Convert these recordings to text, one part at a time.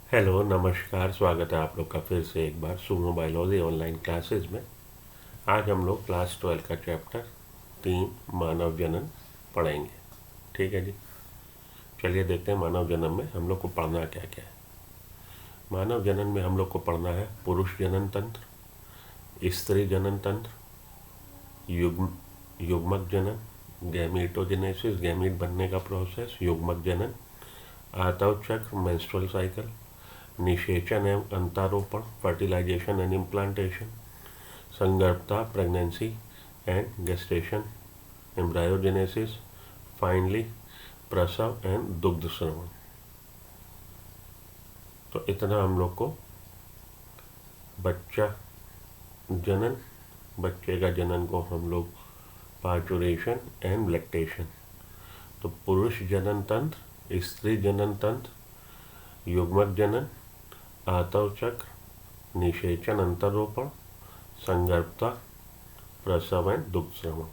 Hello नमस्कार, स्वागत है आप लोग का फिर से एक बार सुनो बायोलॉजी ऑनलाइन क्लासेस में। आज हम लोग क्लास 12 का चैप्टर 3 मानव जनन पढ़ेंगे। ठीक है जी, चलिए देखते हैं मानव जनन में हम लोग को पढ़ना क्या क्या है। मानव जनन में हम लोग को पढ़ना है पुरुष जनन तंत्र, स्त्री जनन तंत्र, युग्मक जनन, गैमीटोजेनेसिस गैमीट बनने का प्रोसेस, युग्मक जनन, आतव चक्र मेंस्ट्रुअल साइकिल, निषेचन एवं अंतारोपण फर्टिलाइजेशन एंड इम्प्लांटेशन, संगर्भता pregnancy and gestation, embryogenesis, finally प्रसव एंड दुग्ध श्रवण। तो इतना हम लोग को बच्चा जनन, बच्चे का जनन को हम लोग पार्चुरेशन एंड लैक्टेशन। तो पुरुष जनन तंत्र, स्त्री जनन तंत्र, युग्मक जनन, आतव चक्र, निषेचन अंतरोपण, संगर्भता, प्रसव एंड दुग्ध श्रवण।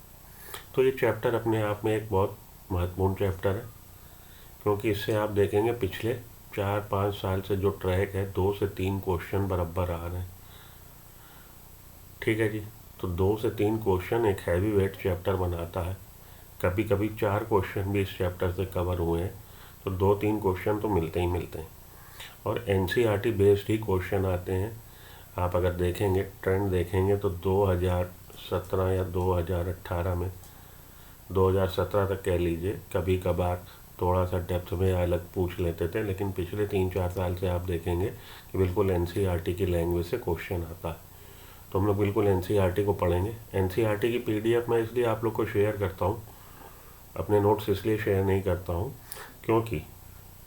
तो ये चैप्टर अपने आप में एक बहुत महत्वपूर्ण चैप्टर है, क्योंकि इससे आप देखेंगे पिछले 4-5 साल से जो ट्रैक है 2 से 3 क्वेश्चन बराबर आ रहे हैं। ठीक है जी, तो 2 से 3 क्वेश्चन एक हैवी वेट चैप्टर बनाता है। कभी कभी 4 क्वेश्चन भी इस चैप्टर से कवर हुए हैं, तो 2-3 क्वेश्चन तो मिलते ही मिलते हैं। और एनसीईआरटी बेस्ड ही क्वेश्चन आते हैं। आप अगर देखेंगे ट्रेंड देखेंगे तो 2017 या 2018 में, 2017 तक कह लीजिए, कभी कभार थोड़ा सा डेप्थ में अलग पूछ लेते थे, लेकिन पिछले 3-4 साल से आप देखेंगे कि बिल्कुल एनसीईआरटी की लैंग्वेज से क्वेश्चन आता है। तो हम लोग बिल्कुल एनसीईआरटी को पढ़ेंगे। एनसीईआरटी की पीडीएफ मैं इसलिए आप लोग को शेयर करता हूँ, अपने नोट्स इसलिए शेयर नहीं करता हूँ क्योंकि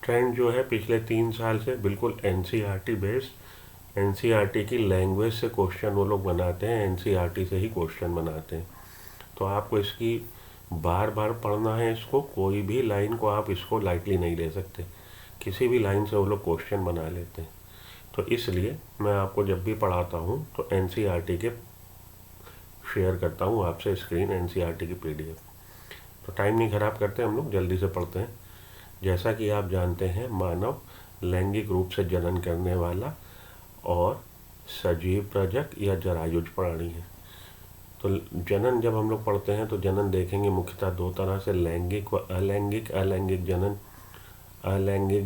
ट्रेंड जो है पिछले 3 साल से बिल्कुल एनसीईआरटी बेस्ड, एनसीईआरटी की लैंग्वेज से क्वेश्चन वो लोग बनाते हैं, एनसीईआरटी से ही क्वेश्चन बनाते हैं। तो आपको इसकी बार बार पढ़ना है, इसको कोई भी लाइन को आप इसको लाइटली नहीं ले सकते, किसी भी लाइन से वो लोग क्वेश्चन बना लेते हैं। तो इसलिए मैं आपको जब भी पढ़ाता हूँ तो एनसीईआरटी के शेयर करता हूँ आपसे स्क्रीन, एनसीईआरटी की पीडीएफ। तो टाइम नहीं खराब करते, हम लोग जल्दी से पढ़ते हैं। जैसा कि आप जानते हैं, मानव लैंगिक रूप से जनन करने वाला और सजीव प्रजक या जरायुज प्राणी है। तो जनन जब हम लोग पढ़ते हैं तो जनन देखेंगे मुख्यतः 2 तरह से, लैंगिक व अलैंगिक। अलैंगिक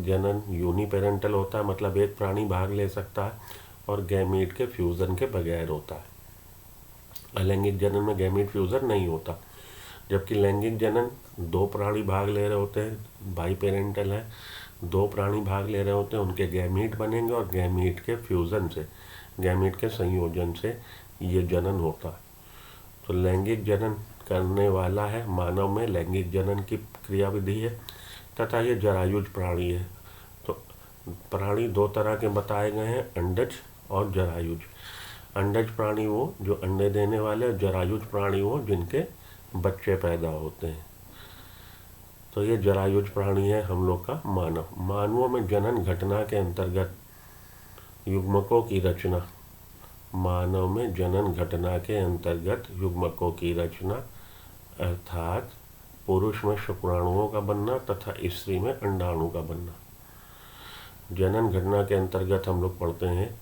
जनन यूनिपेरेंटल होता है, मतलब एक प्राणी भाग ले सकता है, और गैमीट के फ्यूज़न के बगैर होता है। अलैंगिक जनन में गैमीट फ्यूज़न नहीं होता, जबकि लैंगिक जनन 2 प्राणी भाग ले रहे होते हैं, बाई पेरेंटल है, 2 प्राणी भाग ले रहे होते हैं, उनके गैमीट बनेंगे और गैमीट के फ्यूज़न से, गैमीट के संयोजन से ये जनन होता है। तो लैंगिक जनन करने वाला है मानव में लैंगिक जनन की क्रियाविधि है, तथा ये जरायुज प्राणी है। तो प्राणी 2 तरह के बताए गए हैं, अंडज और जरायुज। अंडज प्राणी वो जो अंडे देने वाले, और जरायुज प्राणी वो जिनके बच्चे पैदा होते हैं। तो ये जरायुज प्राणी है हम लोग का मानव। मानवों में जनन घटना के अंतर्गत युग्मकों की रचना, मानव में जनन घटना के अंतर्गत युग्मकों की रचना, अर्थात पुरुष में शुक्राणुओं का बनना तथा स्त्री में अंडाणु का बनना। जनन घटना के अंतर्गत हम लोग पढ़ते हैं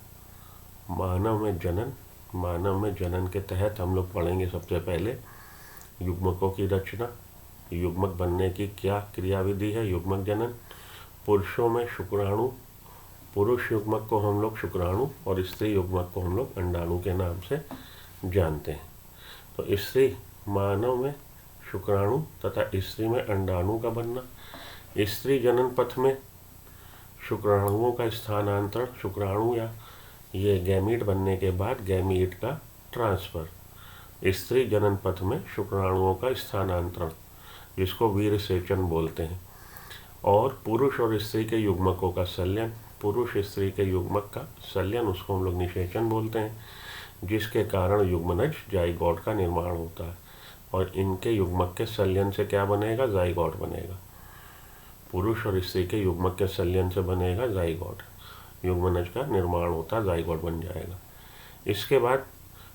मानव में जनन। मानव में जनन के तहत हम लोग पढ़ेंगे सबसे पहले युग्मकों की रचना, युग्मक बनने की क्या क्रियाविधि है, युग्मक जनन। पुरुषों में शुक्राणु, पुरुष युग्मक को हम लोग शुक्राणु और स्त्री युग्मक को हम लोग अंडाणु के नाम से जानते हैं। तो स्त्री, मानव में शुक्राणु तथा स्त्री में अंडाणु का बनना। स्त्री जनन पथ में शुक्राणुओं का स्थानांतरण, शुक्राणु या ये गैमीट बनने के बाद गैमीट का ट्रांसफ़र। स्त्री जनन पथ में शुक्राणुओं का स्थानांतरण, जिसको वीर सेचन बोलते हैं। और पुरुष और स्त्री के युग्मकों का संलयन, पुरुष स्त्री के युग्मक का संलयन, उसको हम लोग निषेचन बोलते हैं, जिसके कारण युग्मनज जाइगोट का निर्माण होता है। और इनके युग्मक के संलयन से क्या बनेगा, जाइगोट बनेगा। पुरुष और स्त्री के युग्मक के संलयन से बनेगा जाइगोट, युग्मनज का निर्माण होता है, जाइगोट बन जाएगा। इसके बाद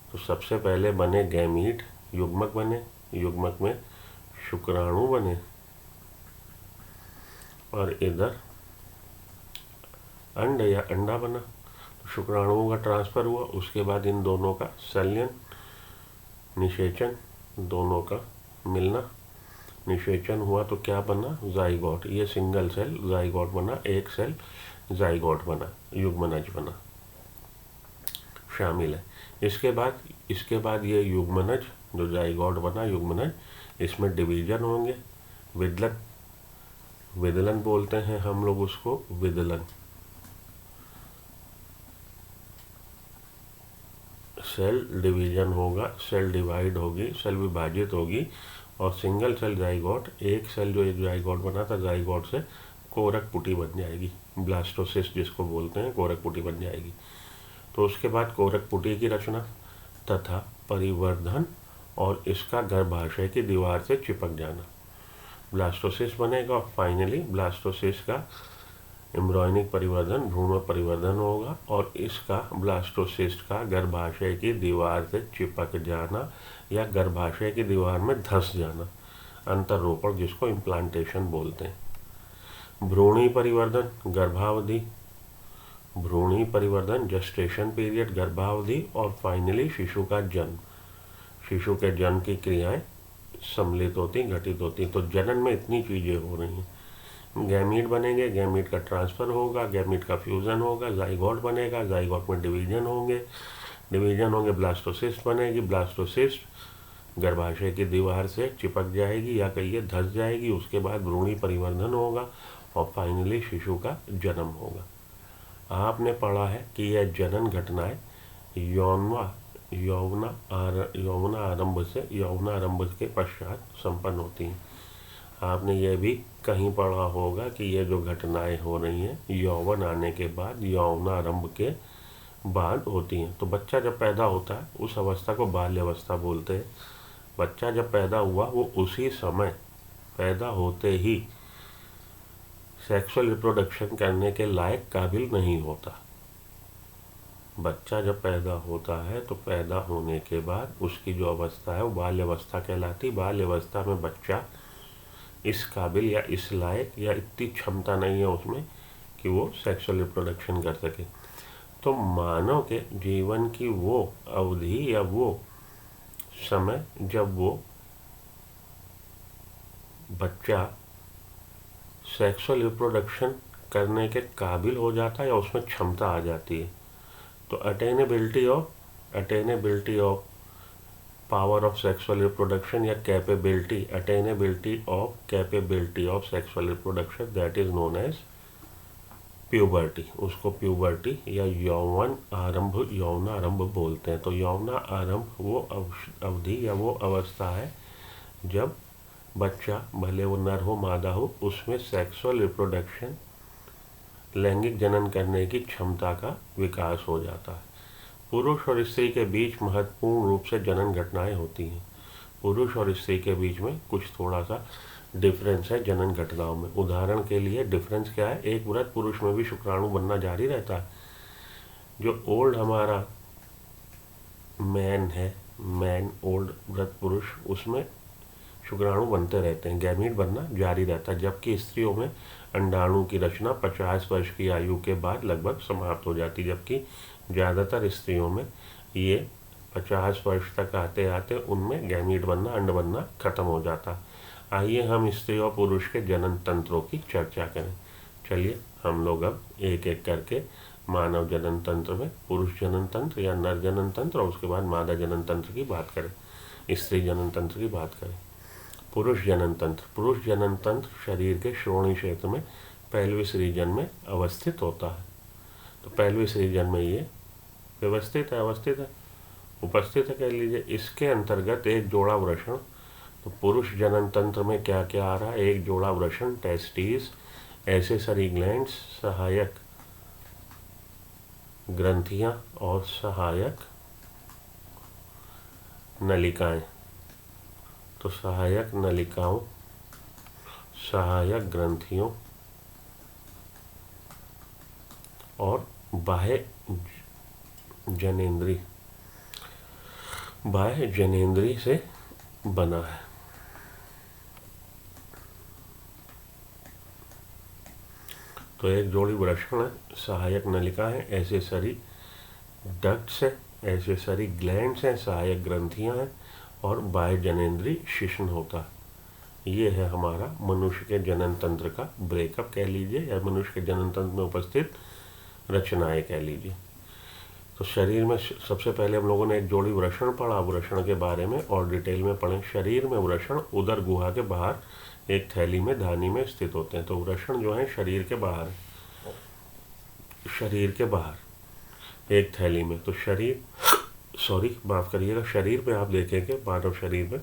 तो सबसे पहले बने गैमीट, युग्मक बने, युग्मक में शुक्राणु बने, और इधर अंड या अंडा बना, तो शुक्राणुओं का ट्रांसफ़र हुआ, उसके बाद इन दोनों का संलयन, निषेचन, दोनों का मिलना, निषेचन हुआ तो क्या बना, जाइगोट। ये सिंगल सेल जाइगोट बना, एक सेल जाइगोट बना, युग्मनज बना, शामिल है। इसके बाद ये युग्मनज जो जाइगोट बना, युग्मनज, इसमें डिवीजन होंगे, विदलन बोलते हैं हम लोग उसको, विदलन। सेल डिवीजन होगा, सेल डिवाइड होगी, सेल विभाजित होगी, और सिंगल सेल जाइगोट, एक सेल जो एक जाइगोट बना था, जाइगोट से कोरक पुटी बन जाएगी, ब्लास्टोसिस्ट जिसको बोलते हैं, कोरक पुटी बन जाएगी। तो उसके बाद कोरक पुटी की रचना तथा परिवर्धन और इसका गर्भाशय की दीवार से चिपक जाना, ब्लास्टोसिस्ट बनेगा, और फाइनली ब्लास्टोसिस्ट का एम्ब्रॉयनिक परिवर्धन, भ्रूण परिवर्धन होगा, और इसका ब्लास्टोसिस्ट का गर्भाशय की दीवार से चिपक जाना या गर्भाशय की दीवार में धंस जाना, अंतरोपण जिसको इम्प्लांटेशन बोलते हैं। भ्रूणी परिवर्धन, गर्भावधि, भ्रूणी परिवर्धन, जेस्टेशन पीरियड, गर्भावधि, और फाइनली शिशु का जन्म। शिशु के जन्म की क्रियाएं सम्मिलित होती, घटित होती। तो जनन में इतनी चीज़ें हो रही हैं। गैमीट बनेंगे, गैमीट का ट्रांसफ़र होगा, गैमीट का फ्यूज़न होगा, जाइगोट बनेगा, जाइगोट में डिवीजन होंगे, ब्लास्टोसिस्ट बनेगी, ब्लास्टोसिस्ट गर्भाशय की दीवार से चिपक जाएगी या कहिए धंस जाएगी, उसके बाद भ्रूणी परिवर्धन होगा, और फाइनली शिशु का जन्म होगा। आपने पढ़ा है कि यह जनन घटनाएं यौवनारंभ के पश्चात संपन्न होती हैं। आपने यह भी कहीं पढ़ा होगा कि ये जो घटनाएं हो रही हैं यौवन आने के बाद, यौवनारंभ के बाद होती हैं। तो बच्चा जब पैदा होता है उस अवस्था को बाल्यावस्था बोलते हैं। बच्चा जब पैदा हुआ वो उसी समय पैदा होते ही सेक्सुअल रिप्रोडक्शन करने के लायक काबिल नहीं होता। बच्चा जब पैदा होता है तो पैदा होने के बाद उसकी जो अवस्था है वो बाल्यावस्था कहलाती। बाल्यावस्था में बच्चा इस काबिल या इस लायक या इतनी क्षमता नहीं है उसमें कि वो सेक्सुअल रिप्रोडक्शन कर सके। तो मानव के जीवन की वो अवधि या वो समय जब वो बच्चा सेक्सुअल रिप्रोडक्शन करने के काबिल हो जाता है या उसमें क्षमता आ जाती है, तो attainability of power of sexual reproduction या attainability of sexual reproduction, that is known as puberty. उसको प्यूबर्टी या यौवनारंभ बोलते हैं। तो यौवनारंभ वो अवधि या वो अवस्था है जब बच्चा, भले वो नर हो मादा हो, उसमें सेक्सुअल रिप्रोडक्शन, लैंगिक जनन करने की क्षमता का विकास हो जाता है। पुरुष और स्त्री के बीच महत्वपूर्ण रूप से जनन घटनाएं होती हैं। पुरुष और स्त्री के बीच में कुछ थोड़ा सा डिफरेंस है जनन घटनाओं में। उदाहरण के लिए डिफरेंस क्या है, एक वृद्ध पुरुष में भी शुक्राणु बनना जारी रहता है। जो ओल्ड हमारा ओल्ड वृद्ध पुरुष, उसमें शुक्राणु बनते रहते हैं, गैमीट बनना जारी रहता है। जबकि स्त्रियों में अंडाणु की रचना 50 वर्ष की आयु के बाद लगभग समाप्त हो जाती है। जबकि ज़्यादातर स्त्रियों में ये 50 वर्ष तक आते आते उनमें गैमीट बनना, अंड बनना खत्म हो जाता। आइए हम स्त्री और पुरुष के जनन तंत्रों की चर्चा करें। चलिए हम लोग अब एक एक करके मानव जनन तंत्र में पुरुष जनन तंत्र या नर जनन तंत्र और उसके बाद मादा जनन तंत्र की बात करें, स्त्री जनन तंत्र की बात करें। पुरुष जनन तंत्र शरीर के श्रोणी क्षेत्र में पेल्विस रीजन में अवस्थित होता है। तो पेल्विस रीजन में ये उपस्थित है कह लीजिए। इसके अंतर्गत एक जोड़ा वृषण, तो पुरुष जनन तंत्र में क्या क्या आ रहा है, एक जोड़ा वृषण, टेस्टिस, एसेसरी ग्लैंड्स, सहायक ग्रंथियां और सहायक नलिकाएं। तो सहायक नलिकाओं, सहायक ग्रंथियों और बाह्य जनेंद्री से बना है। तो एक जोड़ी वृषण है, सहायक नलिका है, एसेसरी डक्ट्स है, एसेसरी ग्लैंड्स हैं, सहायक ग्रंथियां हैं, और बाह्य जनेंद्रीय शिश्न होता है। ये है हमारा मनुष्य के जनन तंत्र का ब्रेकअप कह लीजिए, या मनुष्य के जनन तंत्र में उपस्थित रचनाएं कह लीजिए। तो शरीर में सबसे पहले हम लोगों ने एक जोड़ी वृषण पढ़ा, वृषण के बारे में और डिटेल में पढ़े। शरीर में वृषण उदर गुहा के बाहर एक थैली में धानी में स्थित होते हैं। तो वृषण जो है शरीर के बाहर, शरीर के बाहर एक थैली में। तो माफ करिएगा, शरीर में आप देखेंगे मानव शरीर में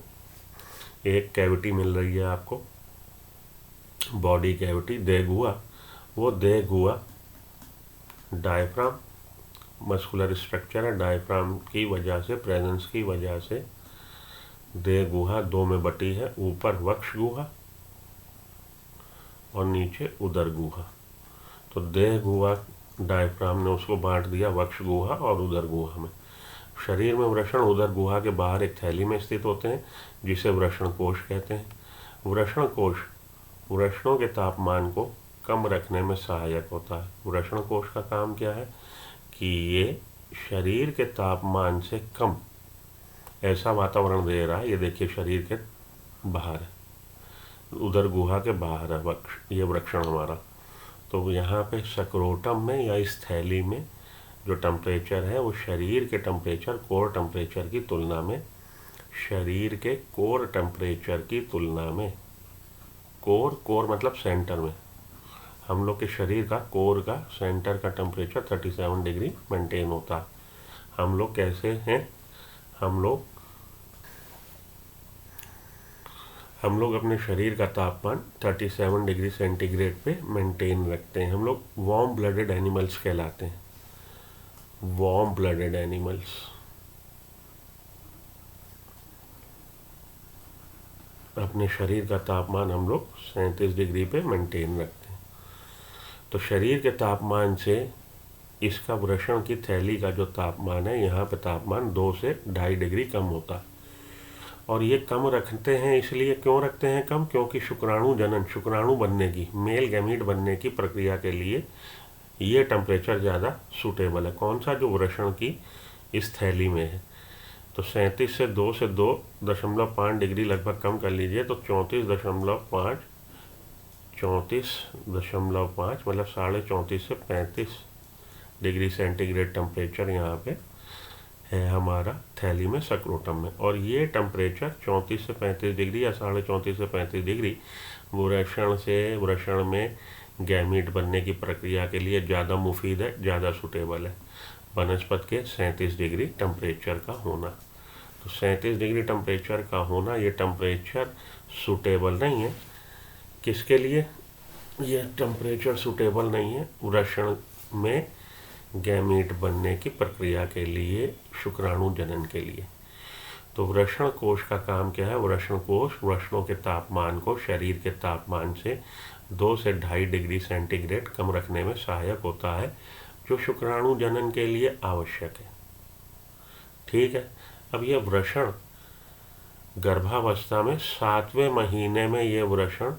एक कैविटी मिल रही है आपको, बॉडी कैविटी, देह गुहा। वो देह गुहा डायफ्राम मस्कुलर स्ट्रक्चर है, डायफ्राम की वजह से, प्रेजेंस की वजह से देह गुहा दो में बटी है, ऊपर वक्ष गुहा और नीचे उदर गुहा। तो देह गुहा डायफ्राम ने उसको बांट दिया वक्ष गुहा और उदर गुहा में। शरीर में वृषण उदर गुहा के बाहर एक थैली में स्थित होते हैं, जिसे वृषण कोश कहते हैं। वृषण कोश वृषणों के तापमान को कम रखने में सहायक होता है। वृषण कोश का काम क्या है कि ये शरीर के तापमान से कम ऐसा वातावरण दे रहा है। ये देखिए शरीर के बाहर है, उदर गुहा के बाहर है वक्ष, ये वृषण हमारा। तो यहाँ पे सक्रोटम में या इस थैली में जो टेम्परेचर है वो शरीर के टेम्परेचर, कोर टेम्परेचर की तुलना में, शरीर के कोर टेम्परेचर की तुलना में, कोर मतलब सेंटर में, हम लोग के शरीर का कोर का सेंटर का टेम्परेचर 37 डिग्री मेंटेन होता है। हम लोग कैसे हैं, हम लोग अपने शरीर का तापमान 37 डिग्री सेंटीग्रेड पे मेंटेन रखते हैं। हम लोग वार्म ब्लडेड एनिमल्स कहलाते हैं, वार्म ब्लडेड एनिमल्स। अपने शरीर का तापमान हम लोग 37 डिग्री पे मेंटेन रखते हैं। तो शरीर के तापमान से इसका वृषण की थैली का जो तापमान है, यहाँ पे तापमान 2 से 2.5 डिग्री कम होता है। और ये कम रखते हैं इसलिए, क्यों रखते हैं कम, क्योंकि शुक्राणु जनन, शुक्राणु बनने की, मेल गैमीट बनने की प्रक्रिया के लिए ये टेम्परेचर ज़्यादा सूटेबल है। कौन सा, जो वृषण की इस थैली में है। तो 37 से 2.5 डिग्री लगभग कम कर लीजिए, तो 34.5 मतलब 34.5 से 35 डिग्री सेंटीग्रेड टेम्परेचर यहाँ पे है हमारा थैली में, सक्रोटम में। और ये टेम्परेचर 34 से 35 डिग्री या 34.5 से 35 डिग्री वृषण में गैमीट बनने की प्रक्रिया के लिए ज़्यादा मुफीद है, ज़्यादा सूटेबल है बनस्पत के 37 डिग्री टेम्परेचर का होना। तो 37 डिग्री टेम्परेचर का होना, ये टेम्परेचर सूटेबल नहीं है। किसके लिए ये टेम्परेचर सूटेबल नहीं है? वृषण में गैमीट बनने की प्रक्रिया के लिए, शुक्राणु जनन के लिए। तो वृषण कोश का काम क्या है? वृषण कोश वृषणों के तापमान को शरीर के तापमान से 2 से 2.5 डिग्री सेंटीग्रेड कम रखने में सहायक होता है, जो शुक्राणु जनन के लिए आवश्यक है। ठीक है। अब यह वृषण गर्भावस्था में 7वें महीने में ये वृषण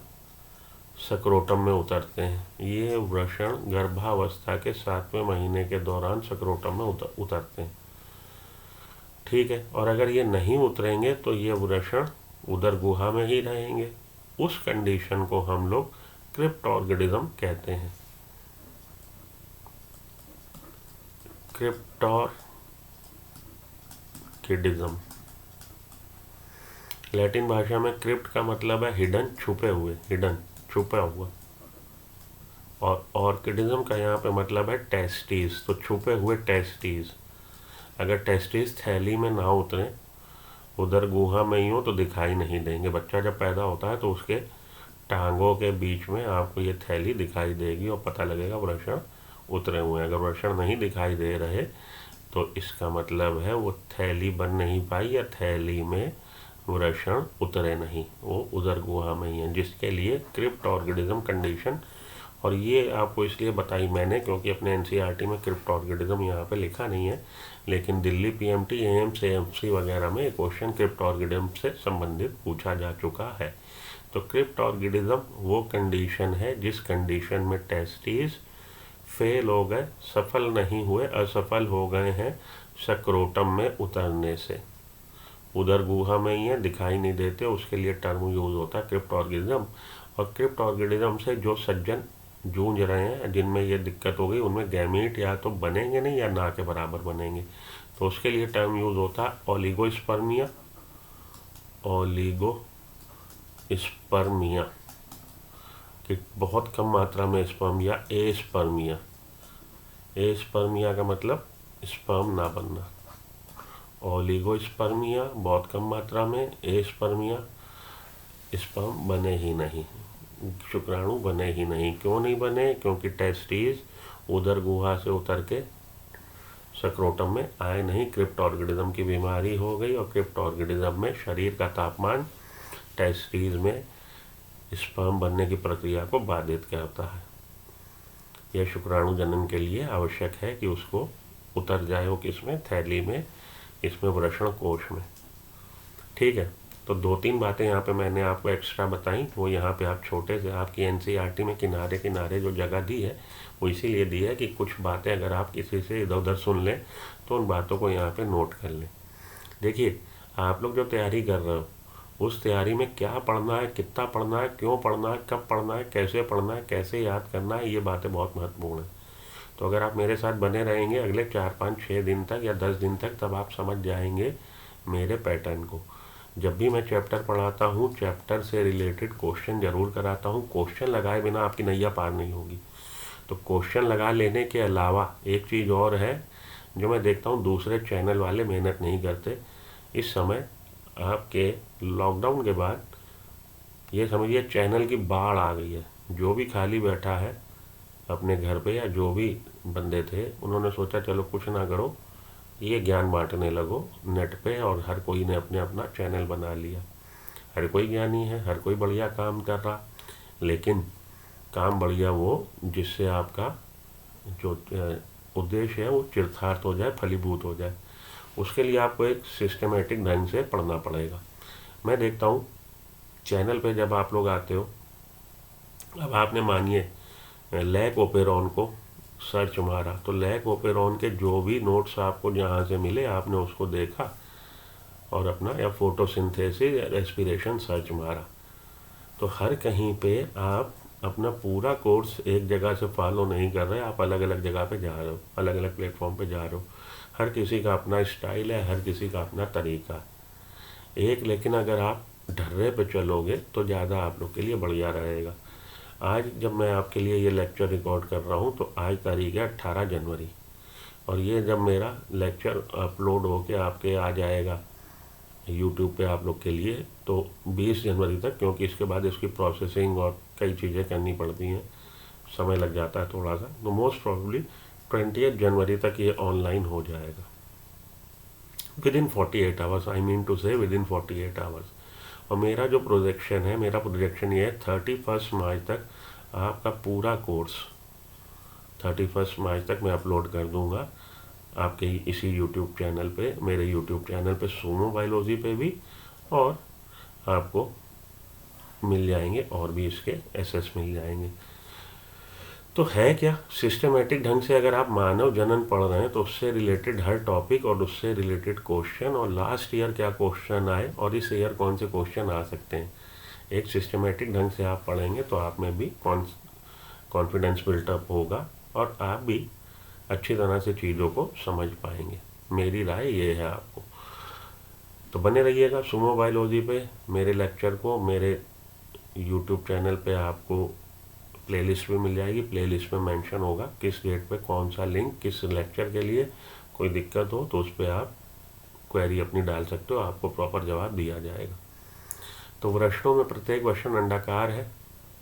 सक्रोटम में उतरते हैं। ये वृषण गर्भावस्था के 7वें महीने के दौरान सक्रोटम में उतरते हैं। ठीक है। और अगर ये नहीं उतरेंगे तो ये वृषण उदर गुहा में ही रहेंगे। उस कंडीशन को हम लोग क्रिप्टोर्किडिज्म कहते हैं। क्रिप्टोर्किडिज्म लैटिन भाषा में क्रिप्ट का मतलब है हिडन, छुपे हुए, हिडन छुपा हुआ। और ऑर्किडिज्म का यहाँ पे मतलब है टेस्टीज, तो छुपे हुए टेस्टीज। अगर टेस्टीज थैली में ना उतरे, उधर गुहा में ही हो, तो दिखाई नहीं देंगे। बच्चा जब पैदा होता है तो उसके टांगों के बीच में आपको ये थैली दिखाई देगी और पता लगेगा वृषण उतरे हुए हैं। अगर वृषण नहीं दिखाई दे रहे तो इसका मतलब है वो थैली बन नहीं पाई, या थैली में वृषण उतरे नहीं, वो उदर गुहा में ही है, जिसके लिए क्रिप्टोर्किडिज्म कंडीशन। और ये आपको इसलिए बताई मैंने क्योंकि अपने एनसीईआरटी में क्रिप्टोर्किडिज्म यहाँ पे लिखा नहीं है, लेकिन दिल्ली पीएमटी, एएमस, एएमसी वगैरह में क्वेश्चन क्रिप्टोर्किडिज्म से संबंधित पूछा जा चुका है। तो क्रिप्टोर्गिडिज्म वो कंडीशन है जिस कंडीशन में टेस्टिस फेल हो गए, सफल नहीं हुए, असफल हो गए हैं सक्रोटम में उतरने से। उधर गुहा में ही है, दिखाई नहीं देते, उसके लिए टर्म यूज होता है क्रिप्टोर्गिडिज्म। और क्रिप्टोर्गिडिज्म से जो सज्जन जूझ रहे हैं, जिनमें ये दिक्कत हो गई, उनमें गैमीट या तो बनेंगे नहीं या ना के बराबर बनेंगे, तो उसके लिए टर्म यूज होता है ओलिगोस्पर्मिया। ओलिगोस्पर्मिया कि बहुत कम मात्रा में स्पर्म, या एस्पर्मिया। एस्पर्मिया का मतलब स्पर्म ना बनना। ओलिगोस्पर्मिया बहुत कम मात्रा में, एस्पर्मिया स्पर्म बने ही नहीं, शुक्राणु बने ही नहीं। क्यों नहीं बने? क्योंकि टेस्टिस उधर गुहा से उतर के सक्रोटम में आए नहीं। क्रिप्टोर्गिडिज्म की बीमारी हो गई, और क्रिप्टोर्गिडिज्म में शरीर का तापमान टेस्टिस में स्पर्म बनने की प्रक्रिया को बाधित करता है। यह शुक्राणु जनन के लिए आवश्यक है कि उसको उतर जाए, वो किसमें? थैली में, इसमें वृषण कोश में। ठीक है, तो 2-3 बातें यहाँ पे मैंने आपको एक्स्ट्रा बताई, वो यहाँ पे आप छोटे से, आपकी एनसीईआरटी में किनारे किनारे जो जगह दी है वो इसीलिए दी है कि कुछ बातें अगर आप किसी से इधर उधर सुन लें तो उन बातों को यहाँ पे नोट कर लें। देखिए, आप लोग जो तैयारी कर रहे हो, उस तैयारी में क्या पढ़ना है, कितना पढ़ना है, क्यों पढ़ना है, कब पढ़ना है, कैसे पढ़ना है, कैसे याद करना है, ये बातें बहुत महत्वपूर्ण हैं। तो अगर आप मेरे साथ बने रहेंगे अगले 4-5-6 दिन तक या 10 दिन तक, तब आप समझ जाएंगे मेरे पैटर्न को। जब भी मैं चैप्टर पढ़ाता हूँ, चैप्टर से रिलेटेड क्वेश्चन ज़रूर कराता हूँ। क्वेश्चन लगाए बिना आपकी नैया पार नहीं होगी। तो क्वेश्चन लगा लेने के अलावा एक चीज़ और है जो मैं देखता हूँ दूसरे चैनल वाले मेहनत नहीं करते। इस समय आपके लॉकडाउन के बाद ये समझिए चैनल की बाढ़ आ गई है। जो भी खाली बैठा है अपने घर पे, या जो भी बंदे थे, उन्होंने सोचा चलो कुछ ना करो, ये ज्ञान बांटने लगो नेट पे, और हर कोई ने अपने अपना चैनल बना लिया। हर कोई ज्ञानी है, हर कोई बढ़िया काम कर रहा, लेकिन काम बढ़िया वो जिससे आपका जो उद्देश्य है वो चरितार्थ हो जाए, फलीभूत हो जाए। उसके लिए आपको एक सिस्टमेटिक ढंग से पढ़ना पड़ेगा। मैं देखता हूँ चैनल पे जब आप लोग आते हो, अब आपने मानिए लैक ओपेरॉन को सर्च मारा, तो लैक ओपेरॉन के जो भी नोट्स आपको जहाँ से मिले आपने उसको देखा और अपना, या फोटोसिंथेसिस या रेस्पिरेशन सर्च मारा, तो हर कहीं पे आप अपना पूरा कोर्स एक जगह से फॉलो नहीं कर रहे, आप अलग अलग जगह पे जा रहे हो, अलग अलग प्लेटफॉर्म पे जा रहे हो। हर किसी का अपना स्टाइल है, हर किसी का अपना तरीका है एक, लेकिन अगर आप ढर्रे पे चलोगे तो ज़्यादा आप लोग के लिए बढ़िया रहेगा। आज जब मैं आपके लिए ये लेक्चर रिकॉर्ड कर रहा हूँ तो आज तारीख है 18 जनवरी, और ये जब मेरा लेक्चर अपलोड होके आपके आ जाएगा यूट्यूब पे आप लोग के लिए, तो 20 जनवरी तक, क्योंकि इसके बाद इसकी प्रोसेसिंग और कई चीज़ें करनी पड़ती हैं, समय लग जाता है थोड़ा सा, तो मोस्ट प्रॉब्ली 20 जनवरी तक ये ऑनलाइन हो जाएगा। Within 48 hours, I mean to say within 48 hours. और मेरा जो प्रोजेक्शन है, मेरा प्रोजेक्शन ये है 31 मार्च तक आपका पूरा कोर्स 31 मार्च तक मैं अपलोड कर दूंगा आपके इसी यूट्यूब चैनल पे, मेरे यूट्यूब चैनल पे, सुमो बायोलॉजी पे भी, और आपको मिल जाएंगे और भी इसके एसएस मिल जाएंगे। तो है क्या, सिस्टमेटिक ढंग से अगर आप मानव जनन पढ़ रहे हैं तो उससे रिलेटेड हर टॉपिक और उससे रिलेटेड क्वेश्चन, और लास्ट ईयर क्या क्वेश्चन आए और इस ईयर कौन से क्वेश्चन आ सकते हैं, एक सिस्टमेटिक ढंग से आप पढ़ेंगे तो आप में भी कॉन्फिडेंस बिल्टअप होगा और आप भी अच्छी तरह से चीज़ों को समझ पाएंगे। मेरी राय ये है आपको। तो बने रहिएगा सुमो बायोलॉजी पे। मेरे लेक्चर को मेरे यूट्यूब चैनल पे आपको प्लेलिस्ट भी मिल जाएगी। प्लेलिस्ट में मेंशन होगा किस डेट पे कौन सा लिंक किस लेक्चर के लिए। कोई दिक्कत हो तो उस पर आप क्वेरी अपनी डाल सकते हो, आपको प्रॉपर जवाब दिया जाएगा। तो वृषणों में प्रत्येक वृषण अंडाकार है।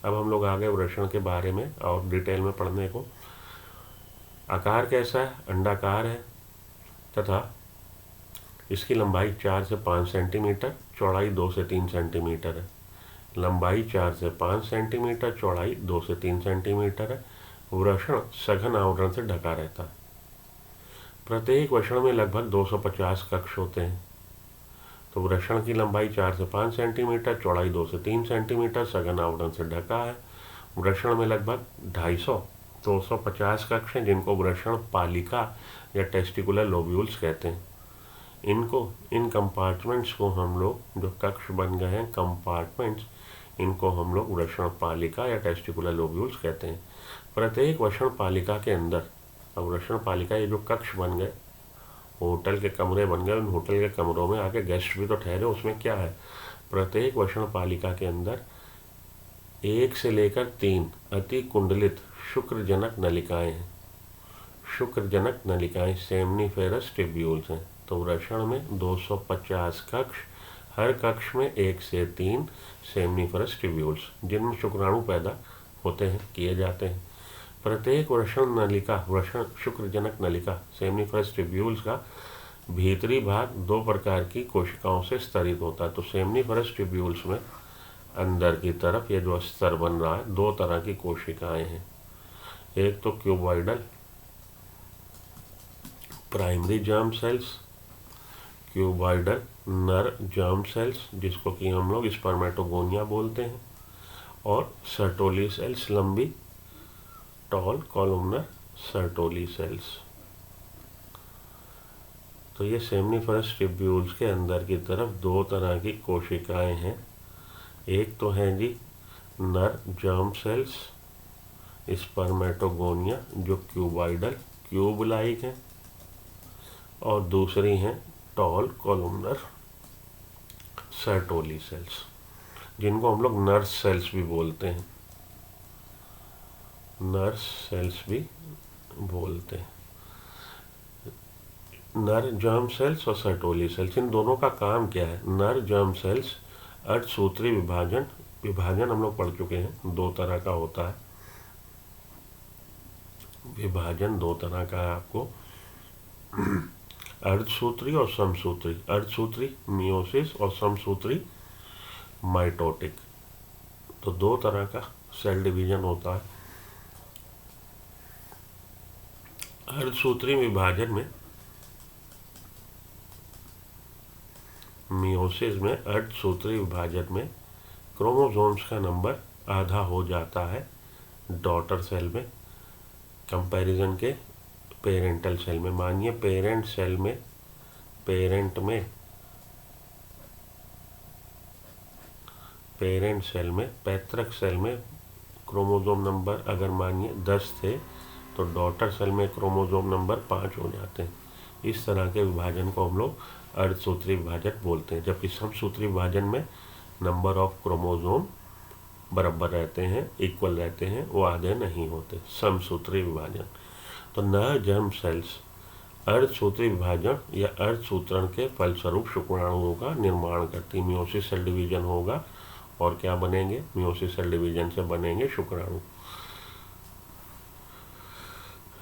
अब हम लोग आ गए वृषण के बारे में और डिटेल में पढ़ने को। आकार कैसा है? अंडाकार है तथा इसकी लंबाई 4 से 5 सेंटीमीटर, चौड़ाई 2 से 3 सेंटीमीटर है। लंबाई 4 से 5 सेंटीमीटर, चौड़ाई 2 से 3 सेंटीमीटर है। वृषण सघन आवरण से ढका रहता है। प्रत्येक वृषण में लगभग 250 कक्ष होते हैं। तो वृषण की लंबाई 4 से 5 सेंटीमीटर, चौड़ाई 2 से 3 सेंटीमीटर, सघन आवरण से ढका है। वृषण में लगभग 250 कक्ष हैं जिनको वृषण पालिका या टेस्टिकुलर लोब्यूल्स कहते हैं। इन कंपार्टमेंट्स को हम लोग, जो कक्ष बन गए हैं कंपार्टमेंट्स, इनको हम लोग वृषण पालिका या टेस्टिकुलर लोब्यूल्स कहते हैं। प्रत्येक वृषण पालिका के अंदर, अब वृषण पालिका ये जो कक्ष बन गए, होटल के कमरे बन गए, उन होटल के कमरों में आके गेस्ट भी तो ठहरे, उसमें क्या है, प्रत्येक वृषण पालिका के अंदर 1 से लेकर 3 अति कुंडलित शुक्रजनक नलिकाएं हैं। शुक्रजनक नलिकाएं सेमनीफेरस ट्यूब्यूल्स हैं। तो वृषण में 250 कक्ष, हर कक्ष में 1 से 3 सेमनीफेरस ट्यूब्यूल्स जिनमें शुक्राणु पैदा होते हैं, किए जाते हैं। प्रत्येक वृषण शुक्रजनक नलिका सेमनीफेरस ट्यूब्यूल्स का भीतरी भाग 2 प्रकार की कोशिकाओं से स्तरित होता है। तो सेमनीफेरस ट्यूब्यूल्स में अंदर की तरफ ये जो स्तर बन रहा है, 2 तरह की कोशिकाएं हैं। एक तो cuboidal primary germ cells, cuboidal नर जर्म सेल्स जिसको कि हम लोग स्पर्मेटोगोनिया बोलते हैं, और सर्टोली सेल्स, लंबी टॉल कॉलमनर सर्टोली सेल्स। तो ये सेमनीफेरस ट्यूब्यूल्स के अंदर की तरफ 2 तरह की कोशिकाएं हैं। एक तो है जी नर जर्म सेल्स स्पर्मेटोगोनिया जो क्यूबॉइडल क्यूब लाइक है, और दूसरी हैं टॉल कॉलमनर सर्टोली सेल्स जिनको हम लोग नर्स सेल्स भी बोलते हैं, नर्स सेल्स भी बोलते हैं। नर जर्म सेल्स और सर्टोली सेल्स, इन दोनों का काम क्या है। नर जर्म सेल्स अर्धसूत्री विभाजन हम लोग पढ़ चुके हैं, 2 तरह का होता है। विभाजन 2 तरह का है आपको, अर्धसूत्री और समसूत्री। अर्धसूत्री मियोसिस और समसूत्री माइटोटिक। तो 2 तरह का सेल डिवीजन होता है। अर्धसूत्री विभाजन में, मियोसिस में, अर्धसूत्री विभाजन में क्रोमोसोम्स का नंबर आधा हो जाता है डॉटर सेल में कंपैरिजन के पेरेंटल सेल में। मानिए पेरेंट सेल में पैतृक सेल में क्रोमोसोम नंबर अगर मानिए 10 थे तो डॉटर सेल में क्रोमोसोम नंबर 5 हो जाते हैं। इस तरह के विभाजन को हम लोग अर्धसूत्री विभाजन बोलते हैं। जबकि समसूत्री विभाजन में नंबर ऑफ क्रोमोसोम बराबर रहते हैं, इक्वल रहते हैं, वो आधे नहीं होते। समसूत्री विभाजन। तो नर जर्म सेल्स अर्धसूत्री विभाजन या अर्धसूत्रण के फलस्वरूप शुक्राणुओं का निर्माण करती। मियोसिस सेल डिवीजन होगा और क्या बनेंगे, मियोसिस सेल डिवीजन से बनेंगे शुक्राणु।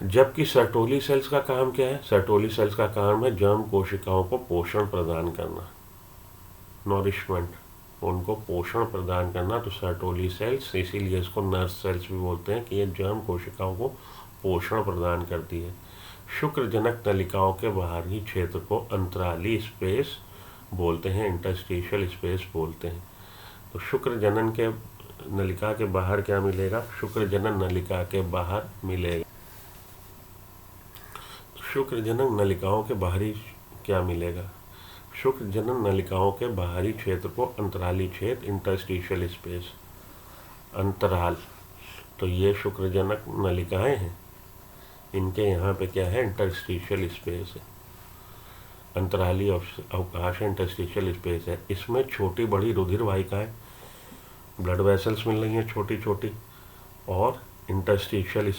जबकि सर्टोली सेल्स का काम क्या है, सर्टोली सेल्स का काम है जर्म कोशिकाओं को पोषण प्रदान करना, नॉरिशमेंट, उनको पोषण प्रदान करना। तो सर्टोली सेल्स, इसीलिए इसको नर्स सेल्स भी बोलते हैं कि ये जर्म कोशिकाओं को पोषण प्रदान करती है। शुक्रजनक नलिकाओं के बाहरी क्षेत्र को अंतराली स्पेस बोलते हैं, इंटरस्टिशियल स्पेस बोलते हैं। तो शुक्रजनन के नलिका के बाहर क्या मिलेगा, शुक्रजनन नलिका के बाहर मिलेगा, शुक्रजनन नलिकाओं के बाहरी क्या मिलेगा, शुक्रजनन नलिकाओं के बाहरी क्षेत्र को अंतराली क्षेत्र, इंटरस्टिशियल स्पेस, अंतराल। तो ये शुक्रजनक नलिकाएं हैं, इनके यहाँ पे क्या है, इंटरस्टिशियल स्पेस है, अंतराली अवकाश है, इंटरस्टिशियल स्पेस है। इसमें छोटी बड़ी रुधिर वाहिकाएं, ब्लड वेसल्स मिल रही हैं छोटी छोटी, और इंटरस्टिशियल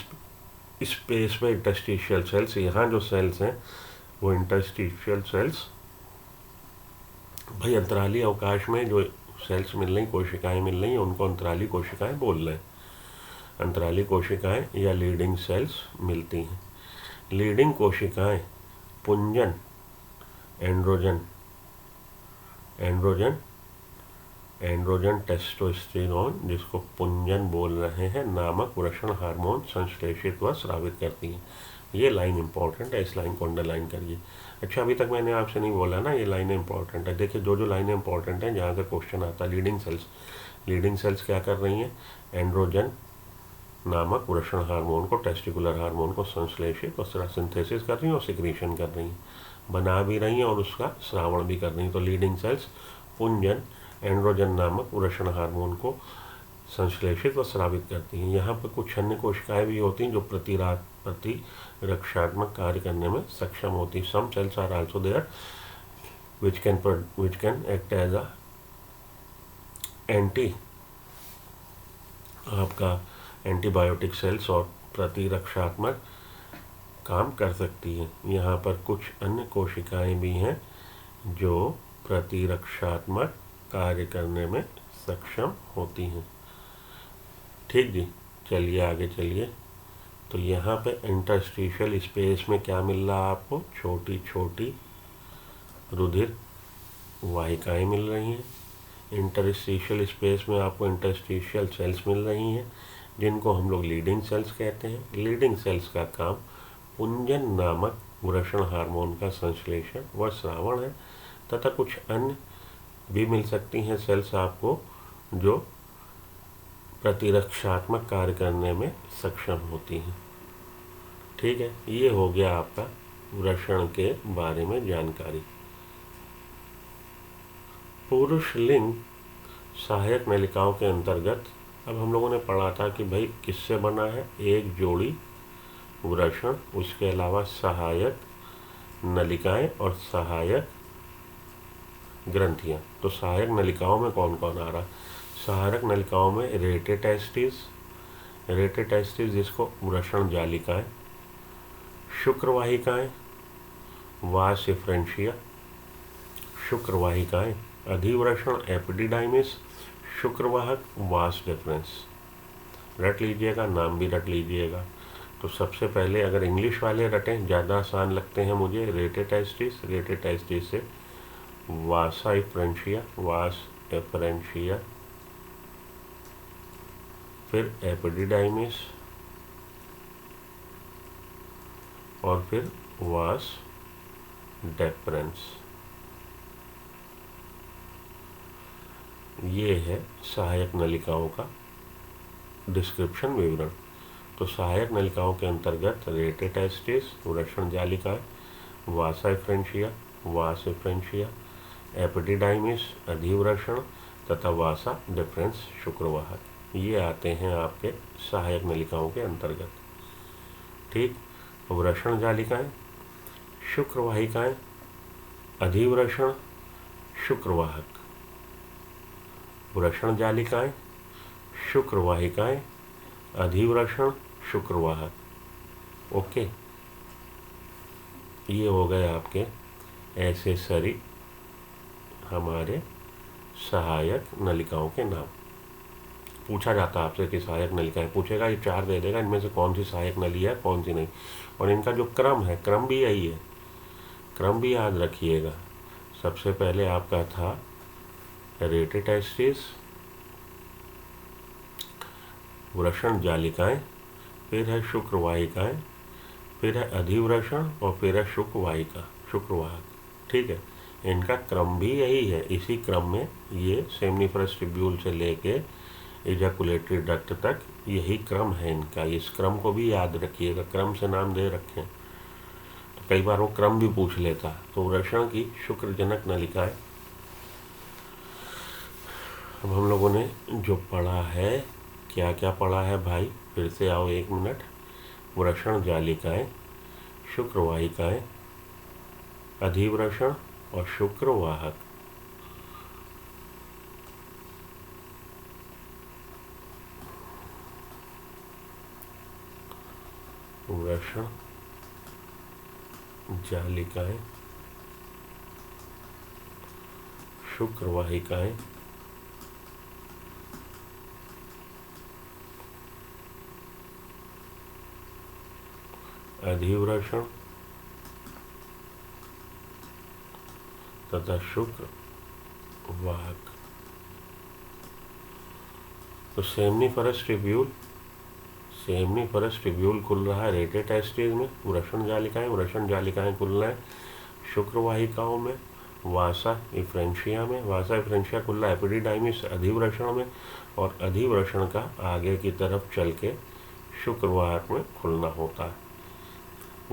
स्पेस में इंटरस्टिशियल सेल्स। यहाँ जो सेल्स हैं वो इंटरस्टिशियल सेल्स, भाई अंतराली अवकाश में जो सेल्स मिल रही, कोशिकाएं मिल रही हैं, उनको अंतराली कोशिकाएं बोल रहे हैं। अंतराली कोशिकाएं या लीडिंग सेल्स मिलती हैं। लीडिंग कोशिकाएं पुंजन, एंड्रोजन टेस्टोस्टेरोन, जिसको पुंजन बोल रहे हैं, नामक वृषण हार्मोन संश्लेषित व स्रावित करती हैं। ये लाइन इंपॉर्टेंट है, इस लाइन को अंडरलाइन करिए। अच्छा, अभी तक मैंने आपसे नहीं बोला ना ये लाइनें इंपॉर्टेंट है। देखिए जो जो लाइनें इंपॉर्टेंट हैं जहाँ से क्वेश्चन आता है, लीडिंग सेल्स क्या कर रही हैं, एंड्रोजन नामक वृषण हार्मोन को, टेस्टिकुलर हार्मोन को संश्लेषित और सिंथेसिस कर रही हैं और सिक्रीशन कर रही हैं, बना भी रही हैं और उसका श्रावण भी कर रही हैं। तो लीडिंग सेल्स पुंजन एंड्रोजन नामक वृषण हार्मोन को संश्लेषित व स्रावित करती हैं। यहाँ पर कुछ अन्य कोशिकाएं भी होती हैं जो प्रतिरक्षात्मक कार्य करने में सक्षम होती हैं। Some cells are also there which can act as a antibiotic cells और प्रतिरक्षात्मक काम कर सकती हैं। यहाँ पर कुछ अन्य कोशिकाएं भी हैं जो प्रतिरक्षात्मक कार्य करने में सक्षम होती हैं। ठीक जी, चलिए आगे चलिए। तो यहाँ पे इंटरस्टिशियल स्पेस में क्या मिल रहा है आपको, छोटी छोटी रुधिर वाहिकाएं मिल रही हैं। इंटरस्टिशियल स्पेस में आपको इंटरस्टिशियल सेल्स मिल रही हैं जिनको हम लोग लीडिंग सेल्स कहते हैं। लीडिंग सेल्स का काम पुंजन नामक वृषण हार्मोन का संश्लेषण व श्रावण है, तथा कुछ अन्य भी मिल सकती हैं सेल्स आपको जो प्रतिरक्षात्मक कार्य करने में सक्षम होती हैं। ठीक है, ये हो गया आपका वृषण के बारे में जानकारी। पुरुष लिंग सहायक नलिकाओं के अंतर्गत अब हम लोगों ने पढ़ा था कि भाई किससे बना है, एक जोड़ी वृषण, उसके अलावा सहायक नलिकाएं और सहायक ग्रंथियां। तो सहायक नलिकाओं में कौन कौन आ रहा, सहायक नलिकाओं में रेटेटेस्टिस जिसको वृषण जालिकाएं, शुक्रवाहिकाएं, वास एफ्रेंशिया, शुक्रवाहिकाएं, अधिवृषण एपिडिडाइमिस, शुक्रवाहक वास डिफरेंस। रट लीजिएगा, नाम भी रट लीजिएगा। तो सबसे पहले अगर इंग्लिश वाले रटें, ज़्यादा आसान लगते हैं मुझे, रेटेटेस्टिस से वासा एफ्रेंशिया, वास एफ्रेंशिया, फिर एपिडिडाइमिस और फिर वास डेफरेंस। ये है सहायक नलिकाओं का डिस्क्रिप्शन विवरण। तो सहायक नलिकाओं के अंतर्गत रेटेटेस्टिस वृषण जालिका, वासा एफ्रेंशिया, वास एफ्रेंशिया, एपिडिडाइमिस अधिवृषण तथा वासा डिफरेंस शुक्रवाहक, ये आते हैं आपके सहायक नलिकाओं के अंतर्गत। ठीक, वृषण जालिकाएं, शुक्रवाहिकाएं, अधिवृषण, शुक्रवाहक, वृषण जालिकाएं, शुक्रवाहिकाएं, अधिवृषण, शुक्रवाहक। ओके, ये हो गए आपके एक्सेसरी हमारे सहायक नलिकाओं के नाम। पूछा जाता है आपसे कि सहायक नलिकाएं, पूछेगा ये 4 दे देगा, इनमें से कौन सी सहायक नली है कौन सी नहीं, और इनका जो क्रम है, क्रम भी यही है, क्रम भी याद रखिएगा। सबसे पहले आपका था रेटेटेस्टिस वृषण जालिकाएं, फिर है शुक्रवाहिकाएं, फिर है अधिवृषण और फिर है शुक्रवाहक। ठीक है, इनका क्रम भी यही है। इसी क्रम में ये सेमनीफरस ट्यूब्यूल से लेके इजैकुलेटरी डक्ट तक यही क्रम है इनका। इस क्रम को भी याद रखिएगा, क्रम से नाम दे रखें तो कई बार वो क्रम भी पूछ लेता। तो वृषण की शुक्रजनक नलिकाएं अब हम लोगों ने जो पढ़ा है, क्या क्या पढ़ा है भाई, फिर से आओ 1 मिनट। वृषण जालिकाएं, शुक्रवाहिकाएं, अधिवृषण और शुक्रवाहक। वृषण जालिकाएं, शुक्रवाहिकाएं, अधिवृषण तथा शुक्रवाहक। तो सेमनीफरस ट्यूब्यूल सेमनीफरस ट्यूब्यूल खुल रहा है रेटेटेस्टिस में, वृषण जालिकाएं खुल रहे हैं शुक्रवाहिकाओं में, वासा इफ्रेंशिया में, वासा इफ्रेंशिया खुल रहा है एपिडिडाइमिस अधिवृषण में, और अधिवृषण का आगे की तरफ चल के शुक्रवाहक में खुलना होता है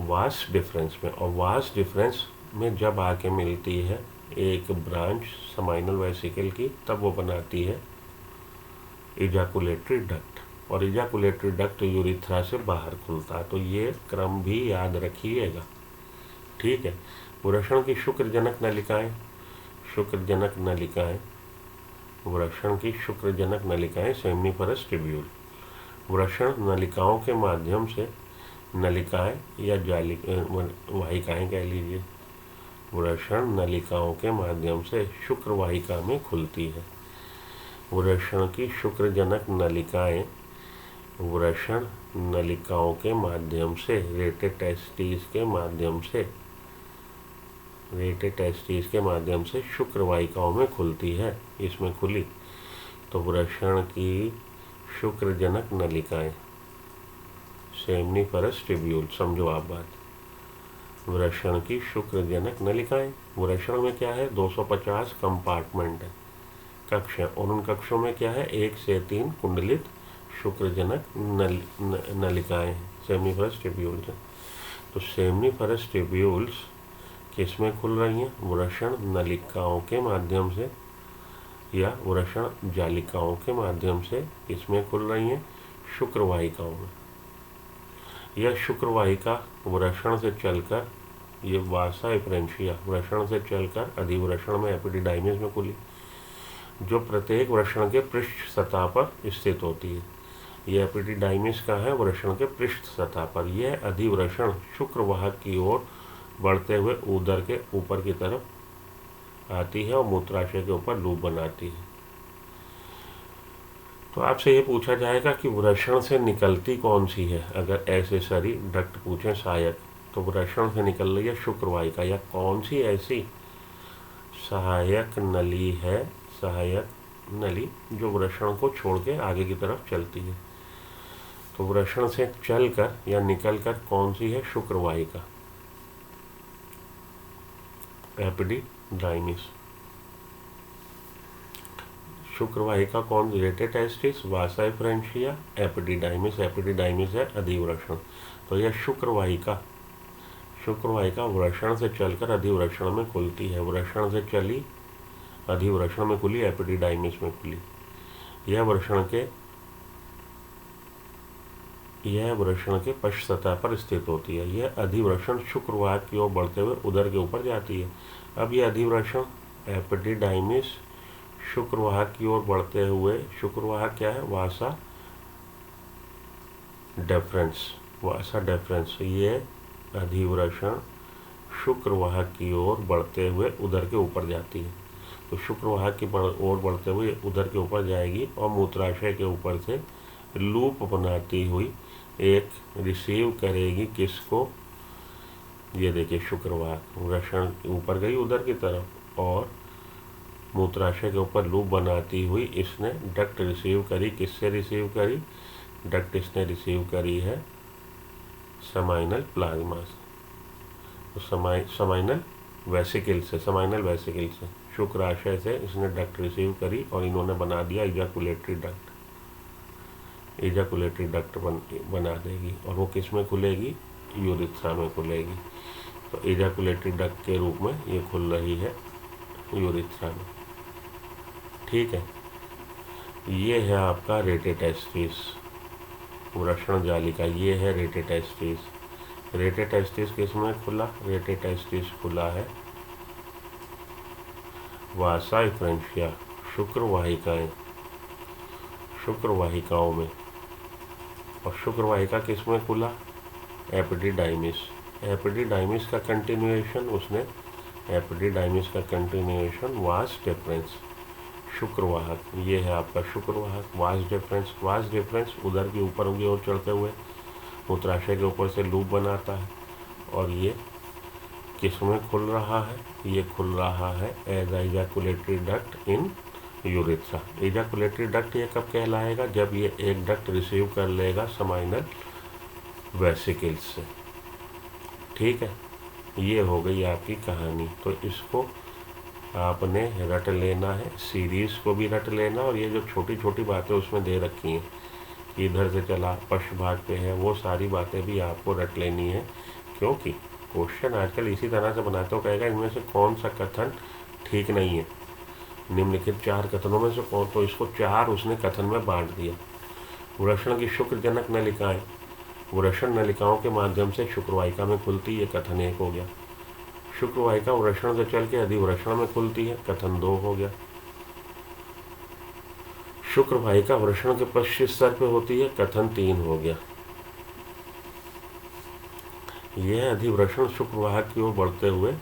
वास डिफरेंस में। और वास डिफरेंस में जब आके मिलती है एक ब्रांच समाइनल वेसिकल की, तब वो बनाती है इजाकुलेटरी डक्ट, और इजाकुलेटरी डक्ट यूरिथ्रा से बाहर खुलता है। तो ये क्रम भी याद रखिएगा, ठीक है। वृषण की शुक्रजनक नलिकाएं, वृषण की शुक्रजनक नलिकाएं सेमनीफरस ट्यूब्यूल। वृषण नलिकाओं के माध्यम से नलिकाएं या वाहिकाएं कह लीजिए, वृषण नलिकाओं के माध्यम से शुक्रवाहिका में खुलती है। वृषण की शुक्रजनक नलिकाएं वृषण नलिकाओं के माध्यम से रेटेटेस्टिस के माध्यम से शुक्रवाहिकाओं में खुलती है। इसमें खुली तो वृषण की शुक्रजनक नलिकाएं सेमनीफरस ट्यूब्यूल, समझो आप बात। वृषण की शुक्रजनक नलिकाएं, वृषण में क्या है 250 कंपार्टमेंट है, कक्ष है, और उन कक्षों में क्या है 1 से 3 कुंडलित शुक्रजनक नलिकाएं हैं सेमनीफरस ट्यूब्यूल्स। तो सेमनीफरस ट्यूब्यूल्स किसमें खुल रही हैं? वृषण नलिकाओं के माध्यम से या वृषण जालिकाओं के माध्यम से इसमें खुल रही हैं शुक्रवाहिकाओं में। यह शुक्रवाहिका वृषण से चलकर, ये वासा इफ्रेंशिया वृषण से चलकर अधिवृषण में एपिडिडाइमिस में खुली, जो प्रत्येक वृषण के पृष्ठ सतह पर स्थित होती है। यह एपिडिडाइमिस का है वृषण के पृष्ठ सतह पर। यह अधिवृषण शुक्रवाहक की ओर बढ़ते हुए उदर के ऊपर की तरफ आती है और मूत्राशय के ऊपर लूप बनाती है। तो आपसे ये पूछा जाएगा कि वृषण से निकलती कौन सी है, अगर ऐसे सरी डक्ट पूछें सहायक, तो वृषण से निकल रही है शुक्रवाहिका, या कौन सी ऐसी सहायक नली है, सहायक नली जो वृषण को छोड़ के आगे की तरफ चलती है। तो वृषण से चलकर या निकलकर कौन सी है? शुक्रवाहिका, एपिडिडाइमिस। शुक्रवाहिका कौन? रेटेटेस्टिस, वासा इफ्रेंशिया, एपिडिडाइमिस। एपिडिडाइमिस है अधिवृषण। तो यह शुक्रवाहिका वृषण से चलकर अधिवृषण में खुलती है। वृषण से चली अधिवृषण में खुली, एपिडिडाइमिस में खुली। यह वृषण के पश्च सतह पर स्थित होती है। यह अधिवृषण शुक्रवाहक की ओर बढ़ते हुए उदर के ऊपर जाती है। अब यह अधिवृषण एपिडिडाइमिस शुक्रवाहक की ओर बढ़ते हुए, शुक्रवाहक क्या है? वासा डेफरेंस। ये अधिवृषण शुक्रवाहक की ओर बढ़ते हुए उदर के ऊपर जाती है। तो शुक्रवाहक की ओर बढ़ते हुए उदर के ऊपर जाएगी और मूत्राशय के ऊपर से लूप बनाती हुई एक रिसीव करेगी किसको? ये देखिए शुक्रवाहक वृषण ऊपर गई उदर की तरफ और मूत्राशय के ऊपर लूप बनाती हुई इसने डक्ट रिसीव करी। किससे रिसीव करी? डक्ट इसने रिसीव करी है समाइनल प्लाज्मा से, तो समाइनल वेसिकल से शुक्राशय से इसने डक्ट रिसीव करी और इन्होंने बना दिया इजाकुलेटरी डक्ट बना देगी। और वो किस में खुलेगी? यूरिथ्रा में खुलेगी। तो इजाकुलेटरी डक्ट के रूप में ये खुल रही है यूरिथ्रा में, ठीक है। ये है आपका रेटेटेस्टिस वृषण जालिका, ये है रेटेटेस्टिस। रेटेटेस्टिस किस में खुला? रेटेटेस्टिस खुला है वासा इफ्रेंशिया शुक्रवाहिकाओं में। और शुक्रवाहिका किस में खुला? एपिडिडाइमिस का कंटिन्यूएशन वास डिफरेंस शुक्रवाहक। ये है आपका शुक्रवाहक वास डिफरेंस उदर के ऊपर की ओर चढ़ते हुए मूत्राशय के ऊपर से लूप बनाता है। और ये किस में खुल रहा है? ये खुल रहा है एज इजाकुलेटरी डक्ट इन यूरेथ्रा। इजाकुलेटरी डक्ट ये कब कहलाएगा? जब ये एक डक्ट रिसीव कर लेगा सेमाइनल वेसिकल्स से। ठीक है, ये हो गई आपकी कहानी। तो इसको आपने रट लेना है, सीरीज़ को भी रट लेना, और ये जो छोटी छोटी बातें उसमें दे रखी हैं कि इधर से चला पश्च भाग पे है, वो सारी बातें भी आपको रट लेनी है, क्योंकि क्वेश्चन आजकल इसी तरह से बनाते हो, कहेगा इनमें से कौन सा कथन ठीक नहीं है, निम्नलिखित 4 कथनों में से कौन, तो इसको 4 उसने कथन में बांट दिया। वृषण की शुक्रजनक नलिकाएं वृषण नलिकाओं के माध्यम से शुक्रवाहिका में खुलती, ये कथन 1 हो गया। शुक्रवाहिका वृषण से चल के अधिवृषण में खुलती है, कथन 2 हो गया। शुक्रवाहिका वृषण के पश्चिम स्तर पे होती है, कथन 3 हो गया। यह अधिवृषण शुक्रवाहक की ओर बढ़ते हुए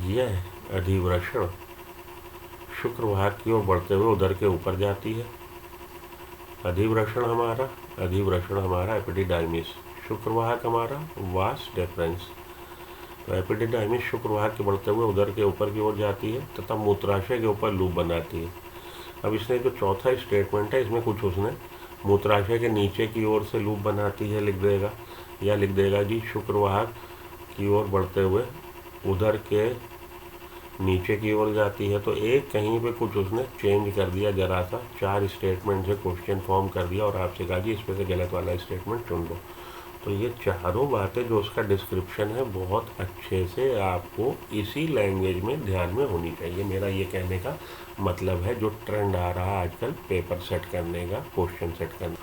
यह अधिवृषण शुक्रवाहक की ओर बढ़ते हुए उदर के ऊपर जाती है। अधिवृषण हमारा एपिडिडाइमिस, शुक्रवाहक हमारा वास डेफरेंस। तो एपिडिडाइमिस शुक्रवाहक के बढ़ते हुए उदर के ऊपर की ओर जाती है तथा मूत्राशय के ऊपर लूप बनाती है। अब इसने जो चौथा स्टेटमेंट है, इसमें कुछ उसने मूत्राशय के नीचे की ओर से लूप बनाती है लिख देगा, या लिख देगा जी शुक्रवाहक की ओर बढ़ते हुए उदर के नीचे की ओर जाती है। तो एक कहीं पे कुछ उसने चेंज कर दिया जरा सा, 4 स्टेटमेंट से क्वेश्चन फॉर्म कर दिया और आपसे कहा जी इसमें से गलत वाला स्टेटमेंट चुन लो। तो ये चारों बातें जो उसका डिस्क्रिप्शन है बहुत अच्छे से आपको इसी लैंग्वेज में ध्यान में होनी चाहिए। मेरा ये कहने का मतलब है जो ट्रेंड आ रहा है आजकल पेपर सेट करने का, क्वेश्चन सेट करने।